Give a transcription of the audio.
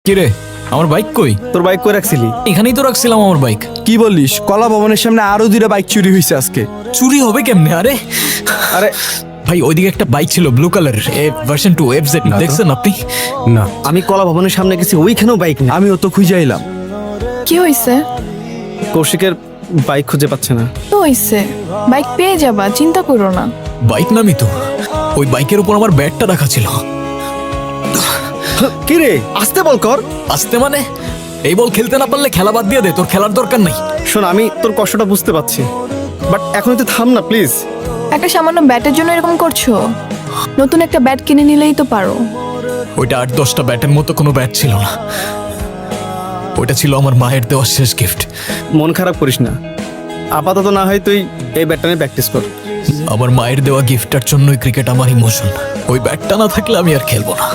কিরে আমার বাইক কই? তোর বাইক কই রাখছিলি? এখানেই তো রাখছিলাম আমার বাইক। কি বলিস? কলা ভবনের সামনে আরো দুইটা বাইক চুরি হয়েছে আজকে। চুরি হবে কেমনে? আরে আরে ভাই ওইদিকে একটা বাইক ছিল ব্লু কালারের ভার্সন 2 FZ, না তো। দেখছেন আপনি? না, আমি কলা ভবনের সামনে গেছি, ওইখানেও বাইক নেই। আমিও তো খুঁজে আইলাম, কি হইছে? কৌশিকের বাইক খুঁজে পাচ্ছে না। তো হইছে, বাইক পেয়ে যাবা, চিন্তা করো না। বাইক নামি তো, ওই বাইকের উপর আমার ব্যাগটা রাখা ছিল। কি রে, আসতে বল কর। আসতে মানে এই বল খেলতে না পারলে খেলা বাদ দিয়ে দে, তোর খেলার দরকার নাই। শোন, আমি তোর কষ্টটা বুঝতে পারছি, বাট এখন তুই থাম না প্লিজ। একটা সামান্য ব্যাটের জন্য এরকম করছো? নতুন একটা ব্যাট কিনে নিলেই তো পারো। ওইটা 8-10টা ব্যাটের মতো কোনো ব্যাট ছিল না, ওইটা ছিল আমার মায়ের দেওয়া শেষ গিফট। মন খারাপ করিস না, আপাতত না হয় তুই এই ব্যাটটা নিয়ে প্র্যাকটিস কর। আমার মায়ের দেওয়া গিফটটার জন্যই ক্রিকেট আমার ইমোশন। ওই ব্যাটটা না থাকলে আমি আর খেলবো না।